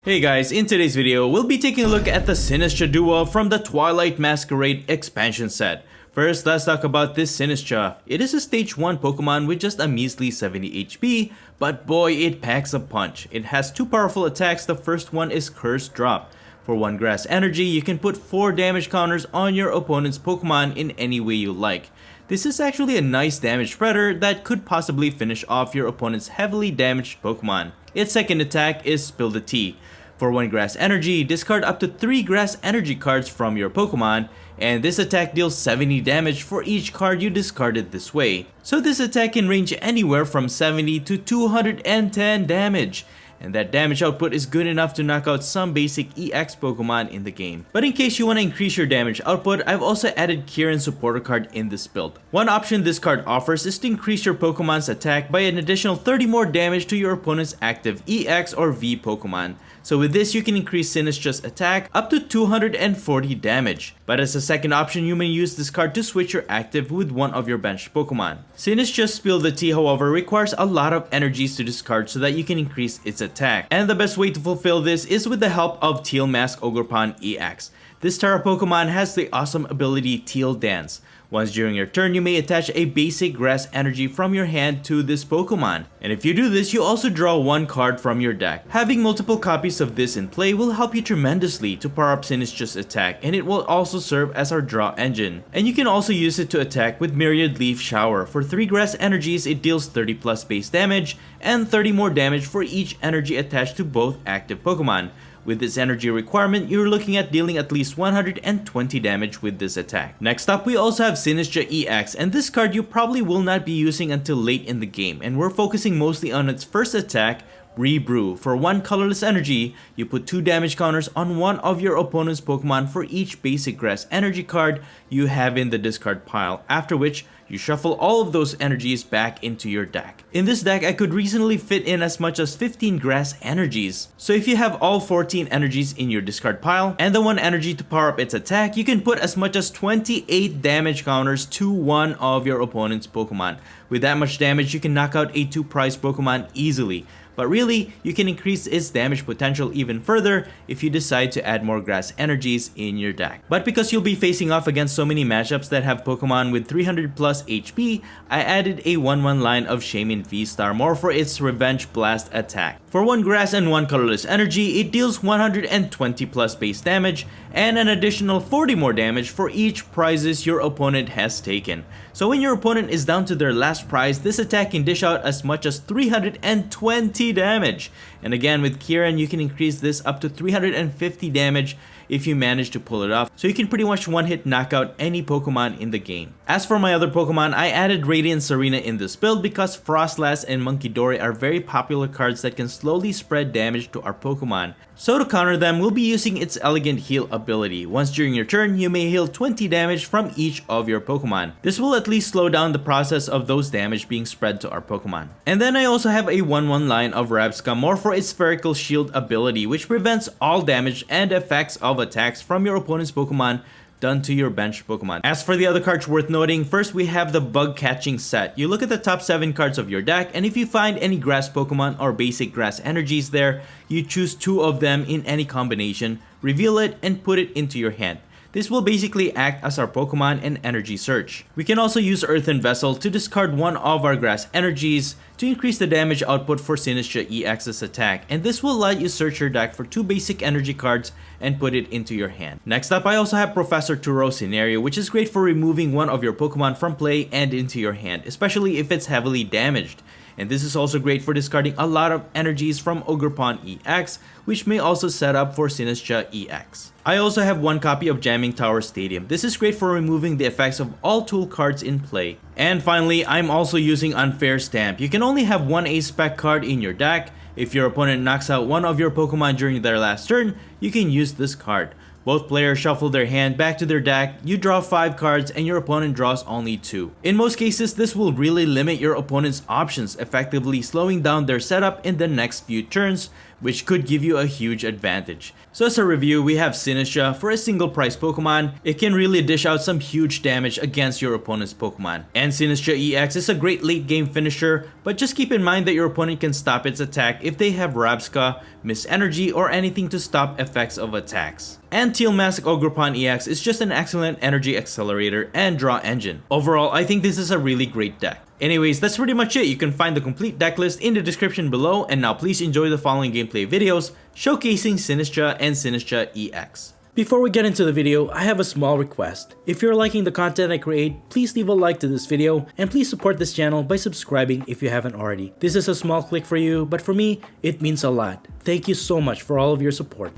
Hey guys, in today's video, we'll be taking a look at the Sinistcha duo from the Twilight Masquerade expansion set. First, let's talk about this Sinistcha. It is a stage 1 Pokemon with just a measly 70 HP, but boy, it packs a punch. It has two powerful attacks. The first one is Curse Drop. For 1 grass energy, you can put 4 damage counters on your opponent's Pokemon in any way you like. This is actually a nice damage spreader that could possibly finish off your opponent's heavily damaged Pokemon. Its second attack is Spill the Tea. For 1 grass energy, discard up to 3 grass energy cards from your Pokemon, and this attack deals 70 damage for each card you discarded this way. So this attack can range anywhere from 70 to 210 damage. And that damage output is good enough to knock out some basic EX Pokemon in the game. But in case you want to increase your damage output, I've also added Kieran supporter card in this build. One option this card offers is to increase your Pokemon's attack by an additional 30 more damage to your opponent's active EX or V Pokemon. So with this, you can increase Sinistcha's attack up to 240 damage. But as a second option, you may use this card to switch your active with one of your benched Pokemon. Sinistcha's Spill the Tea, however, requires a lot of energies to discard so that you can increase its attack. And the best way to fulfill this is with the help of Teal Mask Ogerpon EX. This Terra Pokemon has the awesome ability Teal Dance. Once during your turn, you may attach a basic grass energy from your hand to this Pokemon. And if you do this, you also draw 1 card from your deck. Having multiple copies of this in play will help you tremendously to power up Sinistcha's attack, and it will also serve as our draw engine. And you can also use it to attack with Myriad Leaf Shower. For 3 grass energies, it deals 30 plus base damage and 30 more damage for each energy attached to both active Pokemon. With this energy requirement, you're looking at dealing at least 120 damage with this attack. Next up, we also have Sinistcha EX, and this card you probably will not be using until late in the game, and we're focusing mostly on its first attack, Rebrew. For 1 colorless energy, you put 2 damage counters on one of your opponent's Pokemon for each basic grass energy card you have in the discard pile, after which you shuffle all of those energies back into your deck. In this deck, I could reasonably fit in as much as 15 grass energies. So if you have all 14 energies in your discard pile and the 1 energy to power up its attack, you can put as much as 28 damage counters to one of your opponent's Pokemon. With that much damage, you can knock out a 2-prize Pokemon easily. But really, you can increase its damage potential even further if you decide to add more grass energies in your deck. But because you'll be facing off against so many matchups that have Pokemon with 300 plus HP, I added a 1/1 line of Shaymin V-Star more for its Revenge Blast attack. For 1 grass and 1 colorless energy, it deals 120 plus base damage and an additional 40 more damage for each prizes your opponent has taken. So when your opponent is down to their last prize, this attack can dish out as much as 320 damage. And again, with Kieran, you can increase this up to 350 damage if you manage to pull it off, so you can pretty much one-hit knock out any Pokemon in the game. As for my other Pokemon, I added Radiant Serena in this build because Frostlass and Munkidori are very popular cards that can slowly spread damage to our Pokemon. So to counter them, we'll be using its Elegant Heal ability. Once during your turn, you may heal 20 damage from each of your Pokemon. This will at least slow down the process of those damage being spread to our Pokemon. And then I also have a 1/1 line of Rabscum more for its Spherical Shield ability, which prevents all damage and effects of attacks from your opponent's Pokemon done to your bench Pokemon. As for the other cards worth noting, first we have the Bug Catching set. You look at the top 7 cards of your deck, and if you find any grass Pokemon or basic grass energies there, you choose 2 of them in any combination, reveal it, and put it into your hand. This will basically act as our Pokemon and energy search. We can also use Earthen Vessel to discard 1 of our grass energies to increase the damage output for Sinistcha EX's attack, and this will let you search your deck for 2 basic energy cards and put it into your hand. Next up, I also have Professor Turo's Scenario, which is great for removing 1 of your Pokemon from play and into your hand, especially if it's heavily damaged. And this is also great for discarding a lot of energies from Ogerpon EX, which may also set up for Sinistcha EX. I also have 1 copy of Jamming Tower Stadium. This is great for removing the effects of all tool cards in play. And finally, I'm also using Unfair Stamp. You can only have 1 A-Spec card in your deck. If your opponent knocks out 1 of your Pokemon during their last turn, you can use this card. Both players shuffle their hand back to their deck, you draw 5 cards, and your opponent draws only 2. In most cases, this will really limit your opponent's options, effectively slowing down their setup in the next few turns, which could give you a huge advantage. So as a review, we have Sinistcha. For a single price Pokemon, it can really dish out some huge damage against your opponent's Pokemon. And Sinistcha EX is a great late game finisher, but just keep in mind that your opponent can stop its attack if they have Rabsca, Miss Energy, or anything to stop effects of attacks. And Teal Mask Ogerpon EX is just an excellent energy accelerator and draw engine. Overall, I think this is a really great deck. Anyways, that's pretty much it. You can find the complete deck list in the description below, and now please enjoy the following gameplay videos showcasing Sinistcha and Sinistcha EX. Before we get into the video, I have a small request. If you're liking the content I create, please leave a like to this video, and please support this channel by subscribing if you haven't already. This is a small click for you, but for me, it means a lot. Thank you so much for all of your support.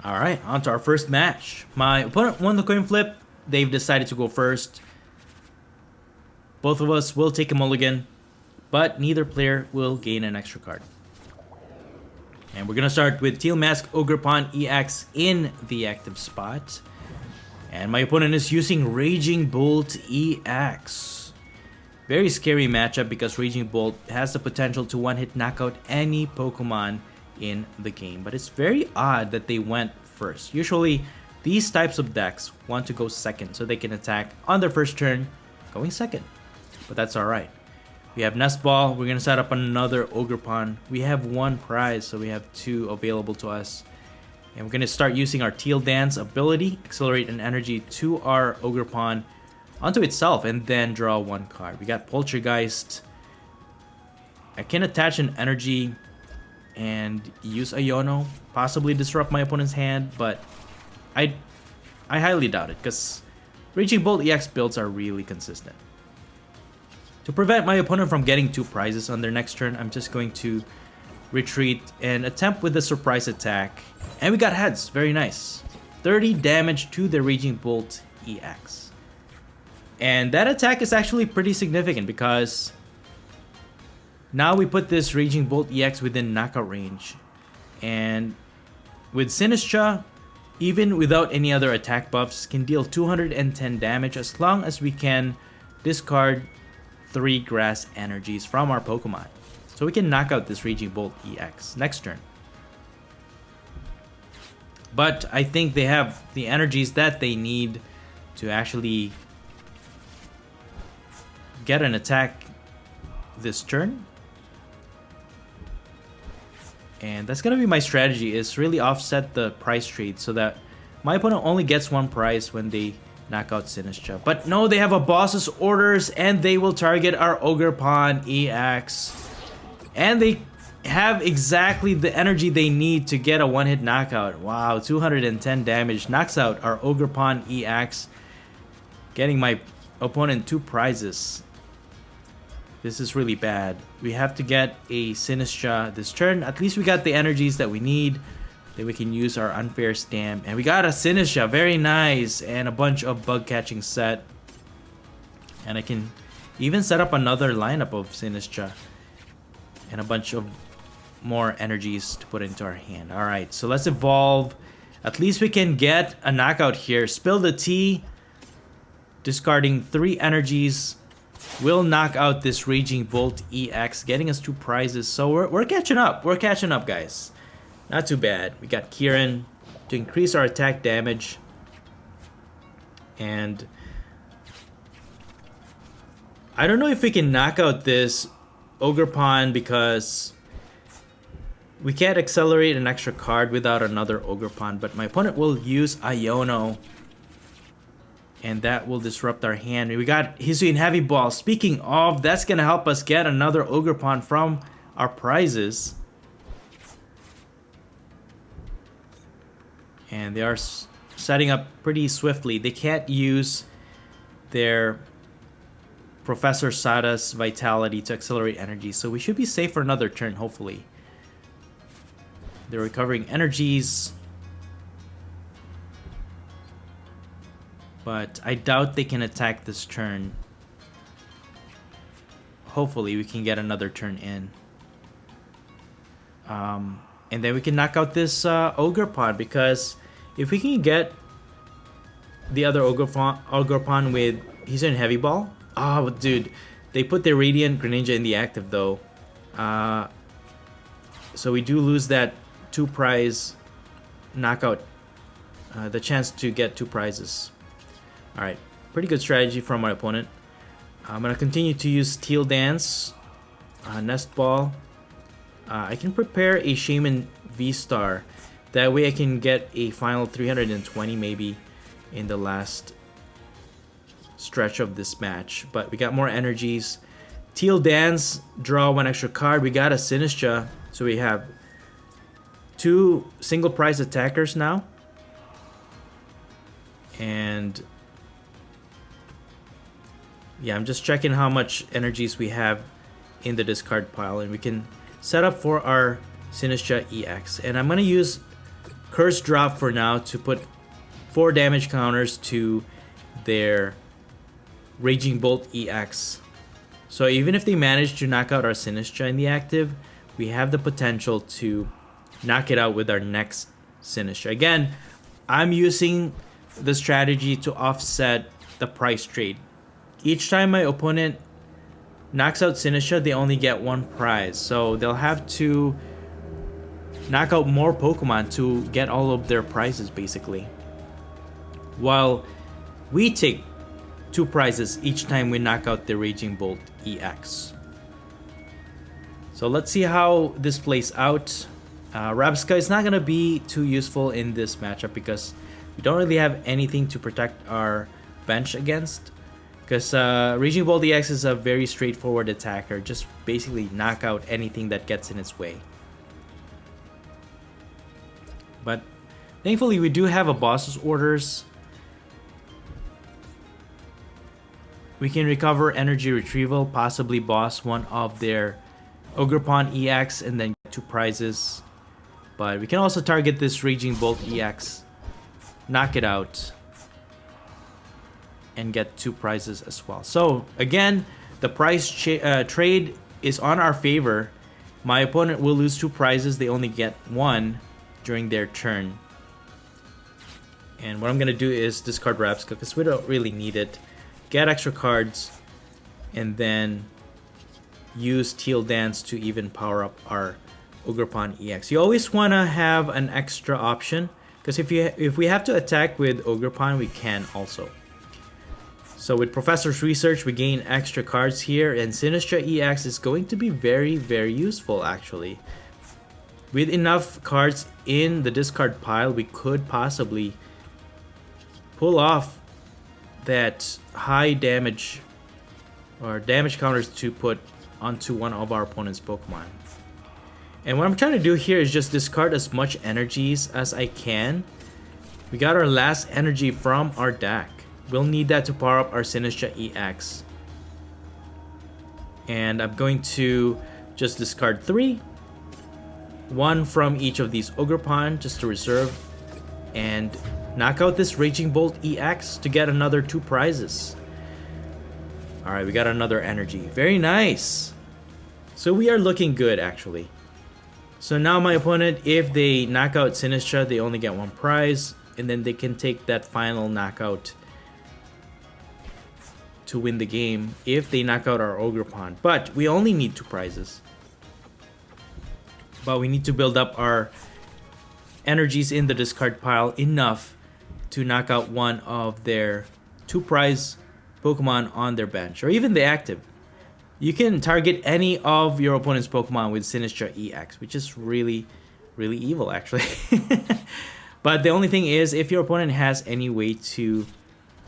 Alright, on to our first match. My opponent won the coin flip. They've decided to go first. Both of us will take a mulligan, but neither player will gain an extra card. And we're gonna start with Teal Mask Ogerpon EX in the active spot. And my opponent is using Raging Bolt EX. Very scary matchup because Raging Bolt has the potential to one-hit knockout any Pokemon in the game. But it's very odd that they went first. Usually, these types of decks want to go second so they can attack on their first turn, going second. But that's alright. We have Nest Ball. We're going to set up another Ogerpon. We have one prize, so we have two available to us. And we're going to start using our Teal Dance ability, accelerate an energy to our Ogerpon onto itself, and then draw one card. We got Poltergeist. I can attach an energy and use Iono, possibly disrupt my opponent's hand, but I highly doubt it, because Raging Bolt EX builds are really consistent. To prevent my opponent from getting two prizes on their next turn, I'm just going to retreat and attempt with the surprise attack. And we got heads, very nice. 30 damage to the Raging Bolt EX. And that attack is actually pretty significant because now we put this Raging Bolt EX within knockout range. And with Sinistcha, even without any other attack buffs, can deal 210 damage as long as we can discard 3 grass energies from our Pokemon. So we can knock out this Raging Bolt EX next turn. But I think they have the energies that they need to actually get an attack this turn. And that's gonna be my strategy, is really offset the price trade so that my opponent only gets one prize when they knock out Sinistcha. But no, they have a boss's orders and they will target our Ogerpon EX. And they have exactly the energy they need to get a one-hit knockout. Wow, 210 damage knocks out our Ogerpon EX, getting my opponent 2 prizes. This is really bad. We have to get a Sinistcha this turn. At least we got the energies that we need. Then we can use our Unfair Stamp. And we got a Sinistcha, very nice. And a bunch of bug catching set. And I can even set up another lineup of Sinistcha. And a bunch of more energies to put into our hand. Alright, so let's evolve. At least we can get a knockout here. Spill the tea. Discarding 3 energies. We'll knock out this Raging Bolt EX, getting us 2 prizes. So we're catching up. We're catching up, guys. Not too bad. We got Kieran to increase our attack damage. And I don't know if we can knock out this Ogerpon because we can't accelerate an extra card without another Ogerpon. But my opponent will use Iono. And that will disrupt our hand. We got Hisuian Heavy Ball. Speaking of, that's going to help us get another Ogerpon from our prizes. And they are setting up pretty swiftly. They can't use their Professor Sada's Vitality to accelerate energy. So we should be safe for another turn, hopefully. They're recovering energies. But I doubt they can attack this turn. Hopefully we can get another turn in. And then we can knock out this Ogerpon, because if we can get the other Ogerpon with Hisuian Heavy Ball. Oh, dude. They put their Radiant Greninja in the active though. So we do lose that 2 prize knockout, the chance to get 2 prizes. Alright, pretty good strategy from my opponent. I'm going to continue to use Steel Dance, Nest Ball. I can prepare a Shaman V-Star. That way I can get a final 320 maybe in the last stretch of this match. But we got more energies. Teal Dance, draw 1 extra card. We got a Sinistcha, so we have 2 single prize attackers now. And yeah, I'm just checking how much energies we have in the discard pile, and we can set up for our Sinistcha EX. And I'm gonna use Curse Drop for now to put 4 damage counters to their Raging Bolt EX. So even if they manage to knock out our Sinistcha in the active, we have the potential to knock it out with our next Sinistcha. Again, I'm using the strategy to offset the price trade. Each time my opponent knocks out Sinistcha, they only get 1 prize. So they'll have to knock out more Pokemon to get all of their prizes, basically. While we take 2 prizes each time we knock out the Raging Bolt EX. So let's see how this plays out. Rabsca is not going to be too useful in this matchup because we don't really have anything to protect our bench against. Because Raging Bolt EX is a very straightforward attacker. Just basically knock out anything that gets in its way. But thankfully we do have a boss's orders. We can recover energy retrieval, possibly boss one of their Ogerpon EX and then get 2 prizes. But we can also target this Raging Bolt EX, knock it out, and get 2 prizes as well. So again, the price trade is on our favor. My opponent will lose 2 prizes. They only get 1 during their turn. And what I'm going to do is discard Rabsca because we don't really need it. Get extra cards and then use Teal Dance to even power up our Ogerpon EX. You always want to have an extra option because if we have to attack with Ogerpon, we can also. So with Professor's Research, we gain extra cards here, and Sinistcha EX is going to be very, very useful actually. With enough cards in the discard pile, we could possibly pull off that high damage or damage counters to put onto one of our opponent's Pokemon. And what I'm trying to do here is just discard as much energies as I can. We got our last energy from our deck. We'll need that to power up our Sinistcha EX. And I'm going to just discard 3. 1 from each of these Ogerpon just to reserve. And knock out this Raging Bolt EX to get another 2 prizes. Alright, we got another energy. Very nice. So we are looking good actually. So now my opponent, if they knock out Sinistcha, they only get 1 prize. And then they can take that final knockout to win the game if they knock out our Ogerpon. But we only need 2 prizes. But we need to build up our energies in the discard pile enough to knock out one of their 2 prize Pokemon on their bench, or even the active. You can target any of your opponent's Pokemon with Sinistcha EX, which is really, really evil actually. But the only thing is, if your opponent has any way to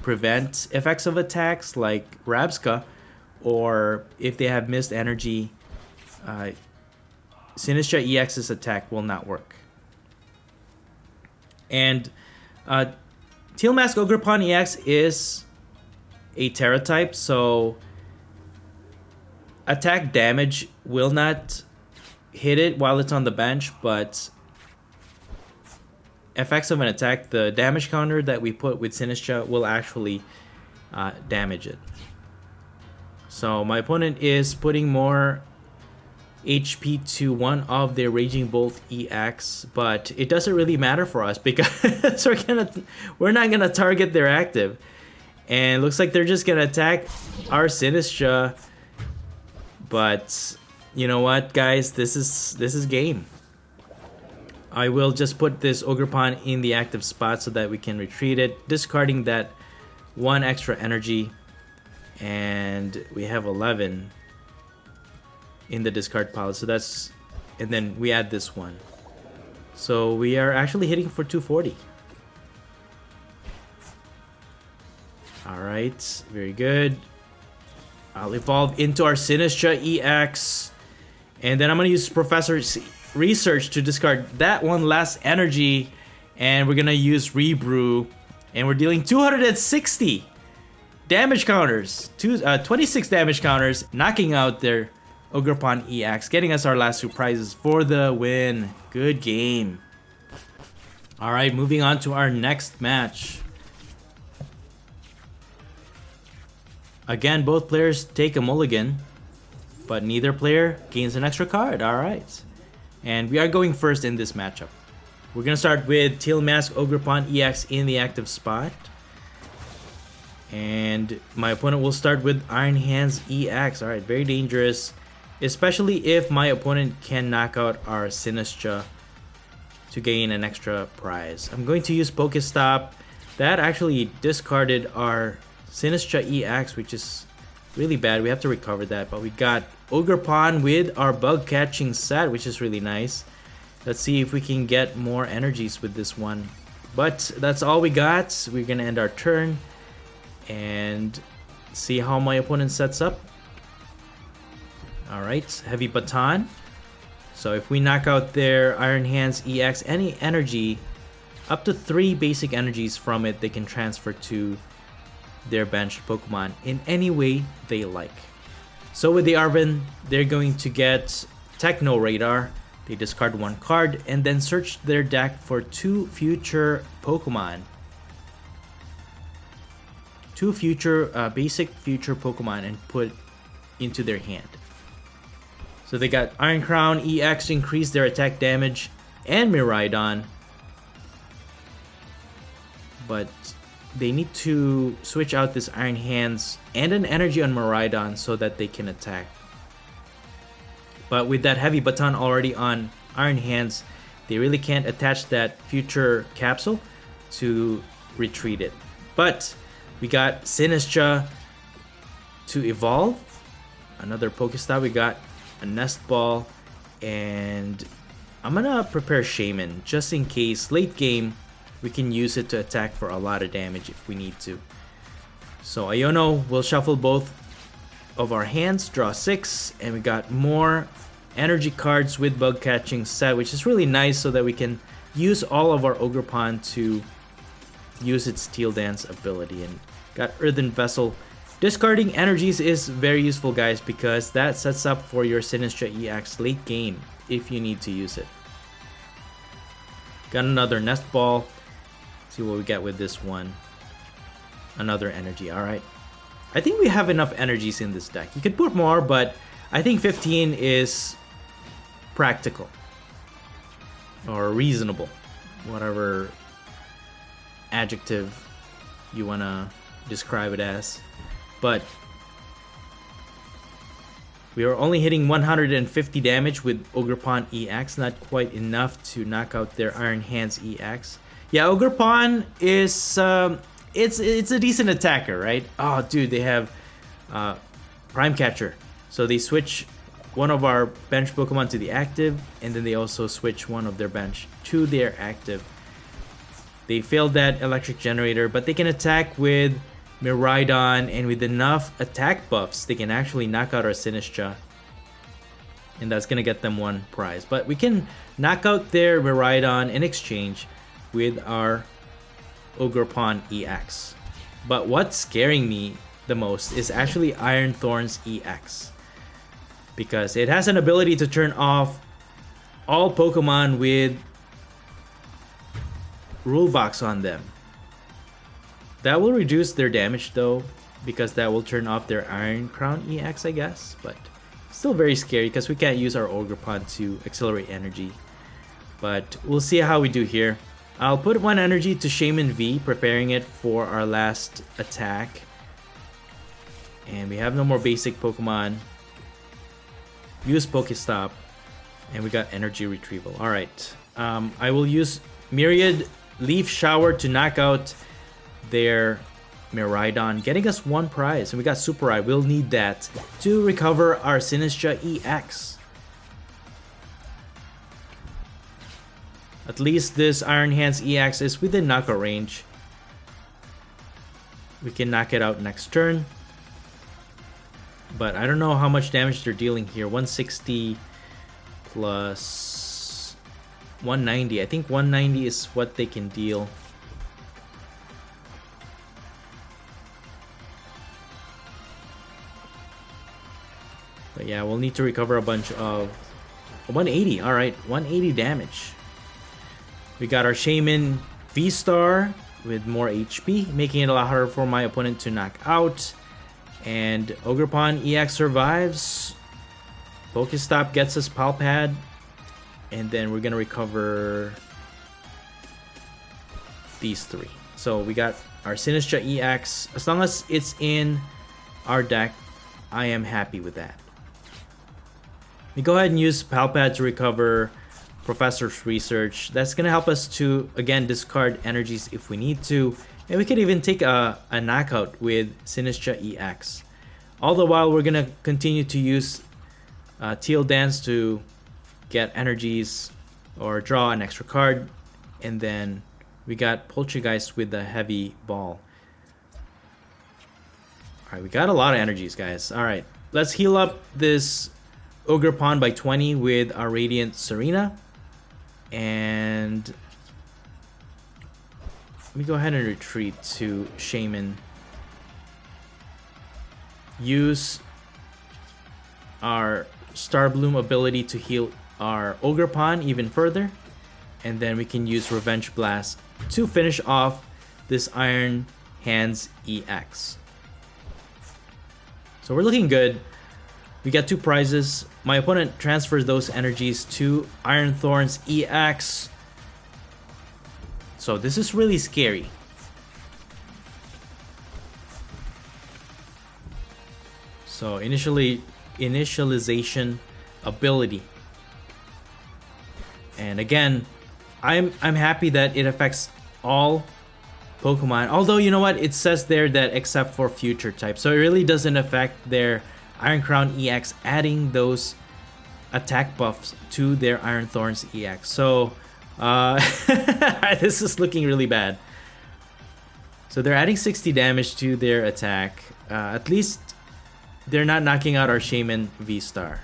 prevent effects of attacks like Rabsca, or if they have missed energy, Sinistcha EX's attack will not work. And Teal Mask Ogerpon EX is a Terra type, so attack damage will not hit it while it's on the bench, but effects of an attack, the damage counter that we put with Sinistcha will actually damage it. So my opponent is putting more HP to one of their Raging Bolt EX, but it doesn't really matter for us because we're not gonna target their active, and it looks like they're just gonna attack our Sinistcha. But you know what, guys, this is game. I will just put this Ogerpon in the active spot so that we can retreat it, discarding that 1 extra energy. And we have 11 in the discard pile, so that's, and then we add this one. So we are actually hitting for 240. Alright, very good. I'll evolve into our Sinistcha EX. And then I'm going to use Professor's Research to discard that one last energy. And we're going to use Rebrew. And we're dealing 260 damage counters. 26 damage counters, knocking out their Ogerpon EX, getting us our last 2 prizes for the win. Good game. Alright, moving on to our next match. Again, both players take a mulligan, but neither player gains an extra card. Alright. And we are going first in this matchup. We're going to start with Teal Mask Ogerpon EX in the active spot. And my opponent will start with Iron Hands EX. Alright, very dangerous. Especially if my opponent can knock out our Sinistcha to gain an extra prize. I'm going to use Pokestop. That actually discarded our Sinistcha EX, which is really bad. We have to recover that. But we got Ogerpon with our Bug Catching set, which is really nice. Let's see if we can get more energies with this one. But that's all we got. We're going to end our turn and see how my opponent sets up. Alright, Heavy Baton. So if we knock out their Iron Hands EX, any energy, up to 3 basic energies from it, they can transfer to their benched Pokemon in any way they like. So with the Arven, they're going to get Techno Radar. They discard 1 card and then search their deck for 2 future Pokemon. 2 future, basic future Pokemon and put into their hand. So they got Iron Crown EX to increase their attack damage and Miraidon. But they need to switch out this Iron Hands and an energy on Miraidon so that they can attack. But with that Heavy Baton already on Iron Hands, they really can't attach that future capsule to retreat it. But we got Sinistcha to evolve. Another Pokestop. We got a Nest Ball. And I'm gonna prepare Shaman just in case late game we can use it to attack for a lot of damage if we need to. So Iono will shuffle both of our hands, draw 6, and we got more energy cards with Bug Catching set, which is really nice so that we can use all of our Ogerpon to use its Steel Dance ability. And got Earthen Vessel. Discarding energies is very useful, guys, because that sets up for your Sinistcha EX late game if you need to use it. Got another Nest Ball. See what we get with this one. Another energy. Alright. I think we have enough energies in this deck. You could put more, but I think 15 is practical. Or reasonable. Whatever adjective you want to describe it as. But we are only hitting 150 damage with Ogerpon EX. Not quite enough to knock out their Iron Hands EX. Yeah, Ogerpon is it's a decent attacker, right? Oh, dude, they have Prime Catcher. So they switch one of our bench Pokemon to the active, and then they also switch one of their bench to their active. They failed that Electric Generator, but they can attack with Miraidon, and with enough attack buffs, they can actually knock out our Sinistcha. And that's gonna get them 1 prize. But we can knock out their Miraidon in exchange with our Ogerpon EX. But what's scaring me the most is actually Iron Thorns EX. Because it has an ability to turn off all Pokemon with Rule Box on them. That will reduce their damage though, because that will turn off their Iron Crown EX, I guess. But still very scary because we can't use our Ogerpon to accelerate energy. But we'll see how we do here. I'll put 1 energy to Shaman V, preparing it for our last attack. And we have no more basic Pokemon. Use Pokestop. And we got Energy Retrieval. Alright. I will use Myriad Leaf Shower to knock out their Miraidon, getting us 1 prize. And we got Super Eye. We'll need that to recover our Sinistcha EX. At least this Iron Hands EX is within knockout range. We can knock it out next turn. But I don't know how much damage they're dealing here. 160 plus 190. I think 190 is what they can deal. But yeah, we'll need to recover a bunch of 180. All right, 180 damage. We got our Shaman V-Star with more HP, making it a lot harder for my opponent to knock out. And Ogerpon EX survives. Pokestop gets us Palpad. And then we're gonna recover these 3. So we got our Sinistcha EX. As long as it's in our deck, I am happy with that. We go ahead and use Palpad to recover Professor's Research. That's gonna help us to, again, discard energies if we need to. And we could even take a knockout with Sinistcha EX. All the while, we're gonna continue to use Teal Dance to get energies or draw an extra card. And then we got Poltergeist with the Heavy Ball. Alright, we got a lot of energies, guys. Alright, let's heal up this Ogerpon by 20 with our Radiant Serena. And let me go ahead and retreat to Shaman. Use our Starbloom ability to heal our Ogerpon even further. And then we can use Revenge Blast to finish off this Iron Hands EX. So we're looking good. We got 2 prizes. My opponent transfers those energies to Iron Thorns EX. So this is really scary. So initialization ability. And again, I'm happy that it affects all Pokemon. Although, you know what? It says there that except for future types. So it really doesn't affect their Iron Crown EX, adding those attack buffs to their Iron Thorns EX. So this is looking really bad. So they're adding 60 damage to their attack. At least they're not knocking out our Shaman V-Star.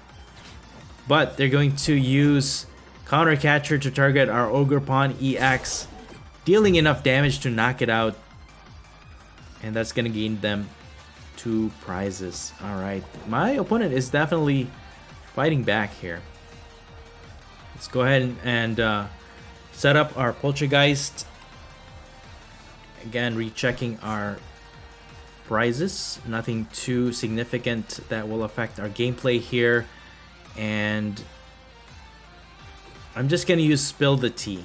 But they're going to use Counter Catcher to target our Ogerpon EX, dealing enough damage to knock it out. And that's going to gain them 2 prizes. Alright, my opponent is definitely fighting back here. Let's go ahead and set up our Poltergeist. Again, rechecking our prizes. Nothing too significant that will affect our gameplay here. And I'm just going to use Spill the Tea.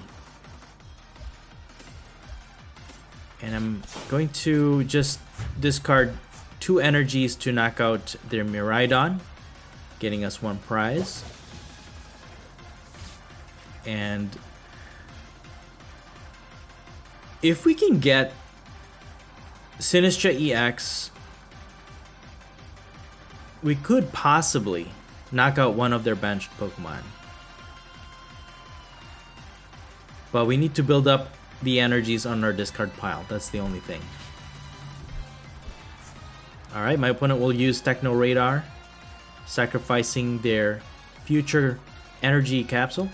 And I'm going to just discard 2 energies to knock out their Miraidon, getting us 1 prize. And if we can get Sinistcha EX, we could possibly knock out one of their benched Pokemon. But we need to build up the energies on our discard pile. That's the only thing. Alright, my opponent will use Techno Radar, sacrificing their future energy capsule.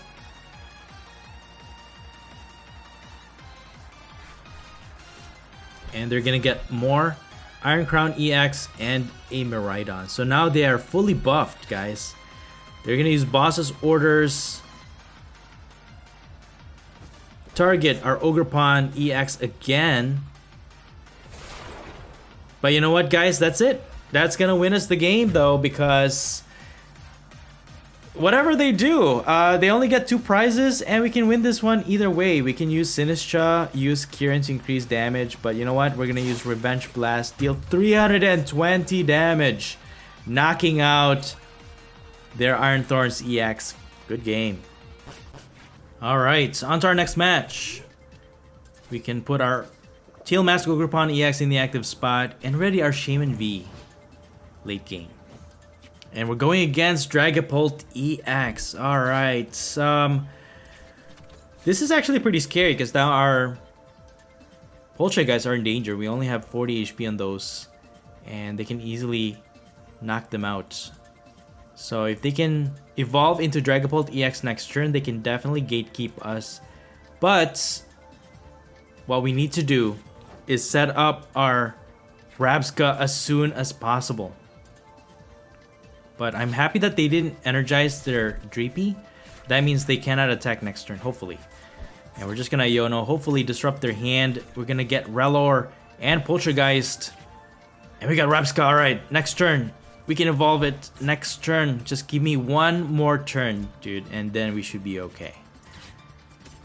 And they're gonna get more Iron Crown EX and a Miraidon. So now they are fully buffed, guys. They're gonna use Boss's Orders. Target our Ogerpon EX again. But you know what, guys? That's it. That's gonna win us the game, though, because whatever they do, they only get 2 prizes, and we can win this one either way. We can use Sinistcha, use Kieran to increase damage, but you know what? We're gonna use Revenge Blast, deal 320 damage, knocking out their Iron Thorns EX. Good game. Alright, on to our next match. We can put our Teal Mask Ogrepon EX in the active spot and ready our Shaman V late game. And we're going against Dragapult EX. Alright, this is actually pretty scary because now our Poltergeist are in danger. We only have 40 HP on those and they can easily knock them out. So if they can evolve into Dragapult EX next turn, they can definitely gatekeep us. But what we need to do is set up our Rabsca as soon as possible. But I'm happy that they didn't energize their Dreepy. That means they cannot attack next turn, hopefully. And we're just gonna Iono, hopefully disrupt their hand. We're gonna get Relor and Poltergeist. And we got Rabsca, alright, next turn. We can evolve it next turn. Just give me one more turn, dude, and then we should be okay.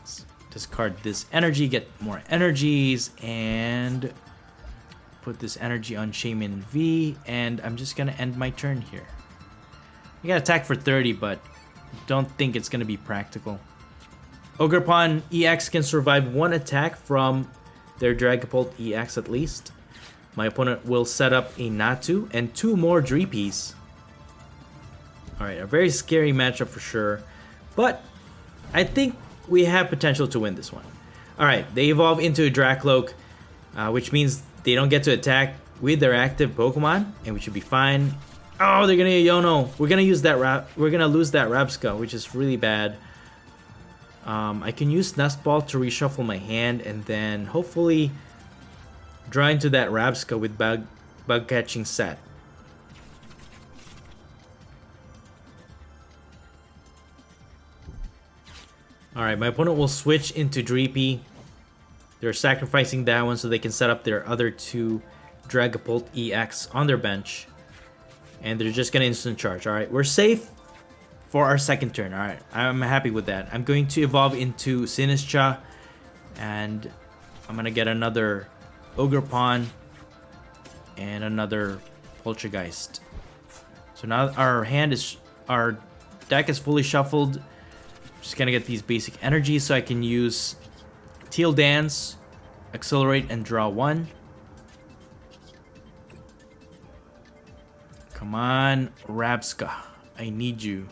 Let's discard this energy, get more energies, and put this energy on Shaman V, and I'm just gonna end my turn here. We got attack for 30, but don't think it's gonna be practical. Ogrepon EX can survive one attack from their Dragapult EX at least. My opponent will set up a Natu and 2 more Dreepies. Alright, a very scary matchup for sure. But I think we have potential to win this one. Alright, they evolve into a Dracloak, which means they don't get to attack with their active Pokemon, and we should be fine. Oh, they're gonna Iono. We're gonna use that we're gonna lose that Rabsca, which is really bad. I can use Nest Ball to reshuffle my hand and then hopefully draw into that Rabsca with bug catching set. Alright, my opponent will switch into Dreepy. They're sacrificing that one so they can set up their other 2 Dragapult EX on their bench. And they're just gonna instant charge. Alright, we're safe for our second turn. Alright, I'm happy with that. I'm going to evolve into Sinistcha. And I'm gonna get another Ogrepon and another Poltergeist. So now our deck is fully shuffled. Just gonna get these basic energies so I can use Teal Dance, Accelerate, and draw 1. Come on, Rabsca, I need you.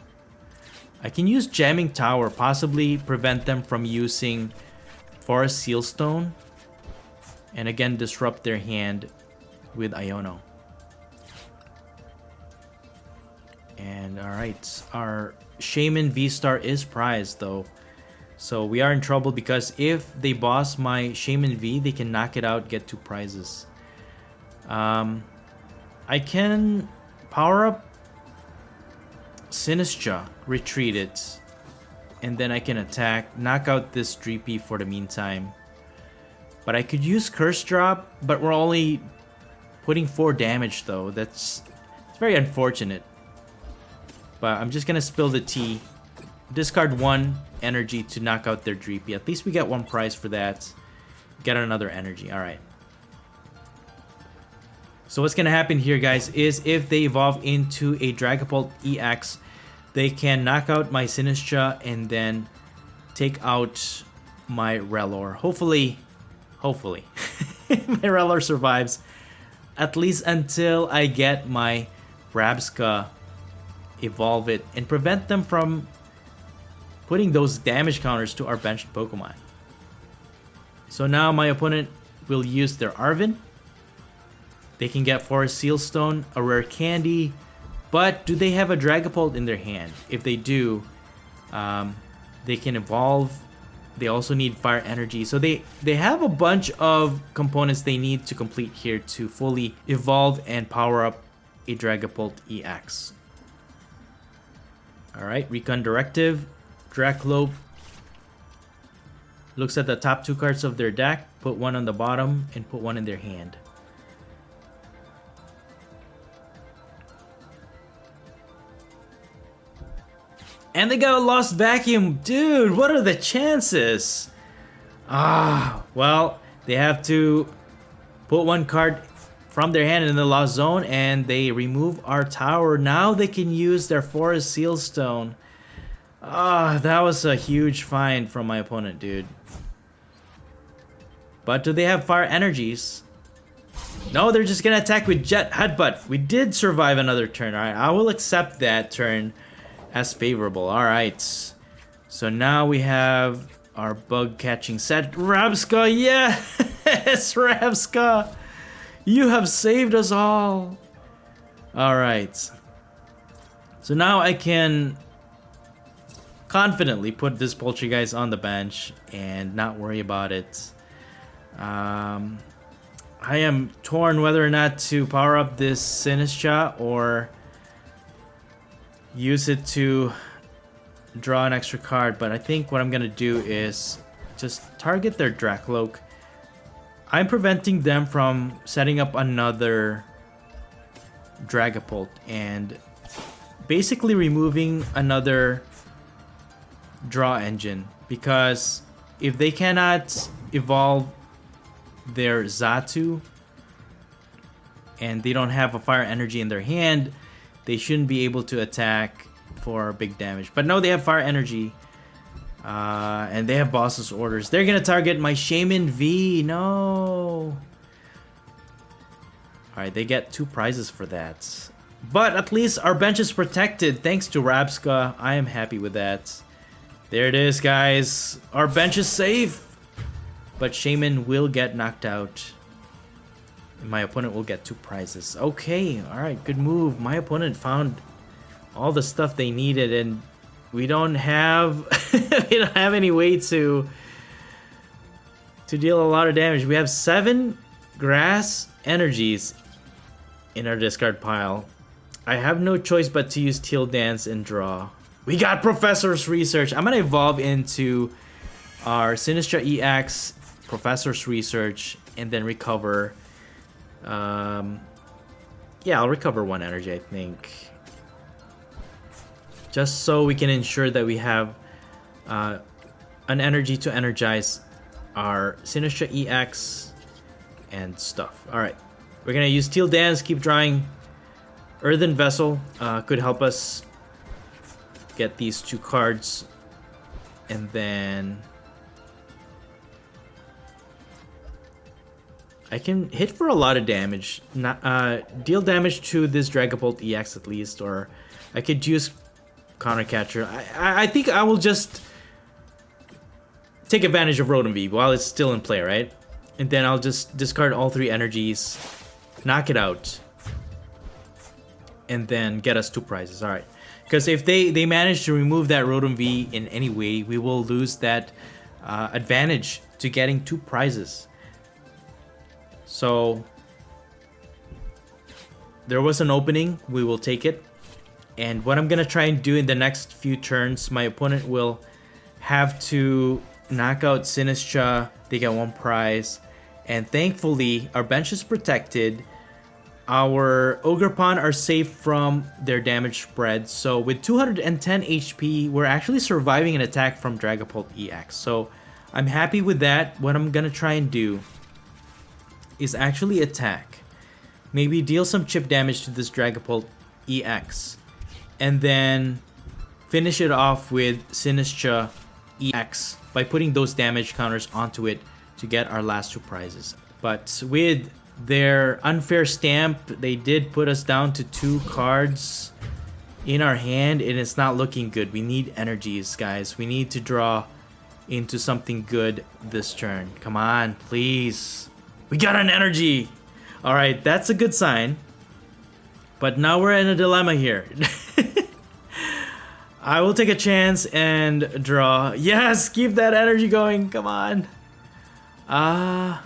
I can use Jamming Tower, possibly prevent them from using Forest Sealstone. And again, disrupt their hand with Iono. And alright, our Shaman V-Star is prized though. So we are in trouble because if they boss my Shaman V, they can knock it out, get 2 prizes. I can power up Sinistcha, retreat it, and then I can attack, knock out this Dreepy for the meantime. But I could use Curse Drop, but we're only putting 4 damage though. It's very unfortunate. But I'm just gonna spill the tea. Discard 1 energy to knock out their Dreepy. At least we get 1 prize for that. Get another energy. Alright. So what's gonna happen here, guys, is if they evolve into a Dragapult EX, they can knock out my Sinistcha and then take out my Relor. Hopefully my Relor survives, at least until I get my Rabsca, evolve it, and prevent them from putting those damage counters to our benched Pokemon. So now my opponent will use their Arven. They can get Forest Sealstone, a rare candy, but do they have a Dragapult in their hand? If they do, they can evolve. They also need Fire Energy. So they have a bunch of components they need to complete here to fully evolve and power up a Dragapult EX. Alright, Recon Directive. Draclope looks at the top 2 cards of their deck, put 1 on the bottom, and put 1 in their hand. And they got a Lost Vacuum. Dude, what are the chances? Well, they have to put 1 card from their hand in the Lost Zone, and they remove our tower. Now they can use their Forest Sealstone. Ah, that was a huge find from my opponent, dude. But do they have fire energies? No, they're just gonna attack with Jet Headbutt. We did survive another turn. Alright, I will accept that turn as favorable. Alright. So now we have our bug catching set. Rabska, yes! Rabska! You have saved us all! Alright. So now I can confidently put this Poltergeist on the bench and not worry about it. I am torn whether or not to power up this Sinistcha or use it to draw an extra card, but I think what I'm gonna do is just target their Dracloak. I'm preventing them from setting up another Dragapult and basically removing another draw engine, because if they cannot evolve their Xatu and they don't have a fire energy in their hand, they shouldn't be able to attack for big damage. But no, they have fire energy, and they have boss's orders. They're gonna target my Shaman V. No. Alright, they get 2 prizes for that. But at least our bench is protected thanks to Rabska. I am happy with that. There it is, guys. Our bench is safe. But Shaman will get knocked out. And my opponent will get 2 prizes. Okay, alright, good move. My opponent found all the stuff they needed, and we don't have we don't have any way to deal a lot of damage. We have 7 grass energies in our discard pile. I have no choice but to use Teal Dance and draw. We got Professor's Research. I'm gonna evolve into our Sinistcha EX, Professor's Research, and then recover. Yeah, I'll recover 1 energy, I think. Just so we can ensure that we have an energy to energize our Sinistcha EX and stuff. Alright, we're gonna use Teal Dance, keep drawing. Earthen Vessel could help us get these 2 cards, and then I can hit for a lot of damage. Deal damage to this Dragapult EX at least, or I could use Counter Catcher. I think I will just take advantage of Rotom V while it's still in play, right? And then I'll just discard all 3 energies, knock it out, and then get us 2 prizes. Alright. Because if they manage to remove that Rotom V in any way, we will lose that advantage to getting 2 prizes. So there was an opening, we will take it. And what I'm gonna try and do in the next few turns, my opponent will have to knock out Sinistcha, they get 1 prize. And thankfully, our bench is protected. Our Ogerpon are safe from their damage spread. So with 210 HP, we're actually surviving an attack from Dragapult EX. So I'm happy with that. What I'm gonna try and do is actually attack. Maybe deal some chip damage to this Dragapult EX. And then finish it off with Sinistcha EX by putting those damage counters onto it to get our last 2 prizes. But with their unfair stamp, they did put us down to 2 cards in our hand, and it's not looking good. We need energies, guys. We need to draw into something good this turn. Come on, please. We got an energy! Alright, that's a good sign. But now we're in a dilemma here. I will take a chance and draw. Yes, keep that energy going. Come on. I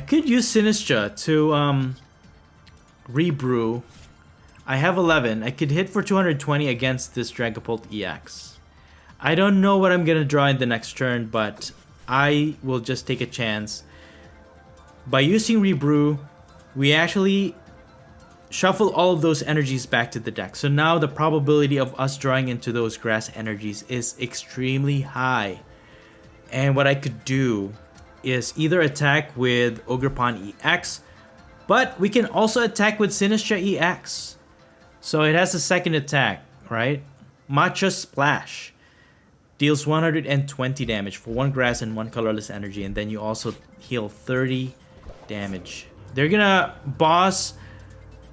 could use Sinistcha to rebrew. I have 11. I could hit for 220 against this Dragapult EX. I don't know what I'm gonna draw in the next turn, but I will just take a chance. By using rebrew, we actually shuffle all of those energies back to the deck. So now the probability of us drawing into those grass energies is extremely high. And what I could do is either attack with Ogerpon EX, but we can also attack with Sinistcha EX. So it has a second attack, right? Matcha Splash. Deals 120 damage for 1 grass and 1 colorless energy, and then you also heal 30 damage. They're gonna boss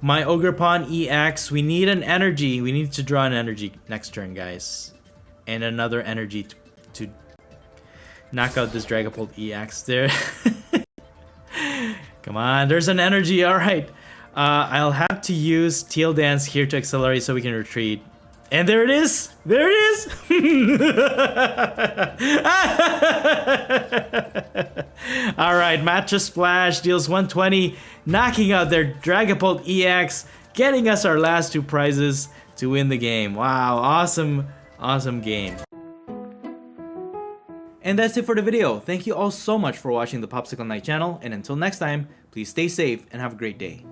my Ogerpon EX. We need an energy. We need to draw an energy next turn, guys. And another energy to knock out this Dragapult EX there. Come on, there's an energy. Alright. I'll have to use Teal Dance here to accelerate so we can retreat. And there it is! There it is! Alright, Matcha Splash deals 120, knocking out their Dragapult EX, getting us our last 2 prizes to win the game. Wow, awesome, awesome game. And that's it for the video. Thank you all so much for watching the Popsicleknight channel, and until next time, please stay safe and have a great day.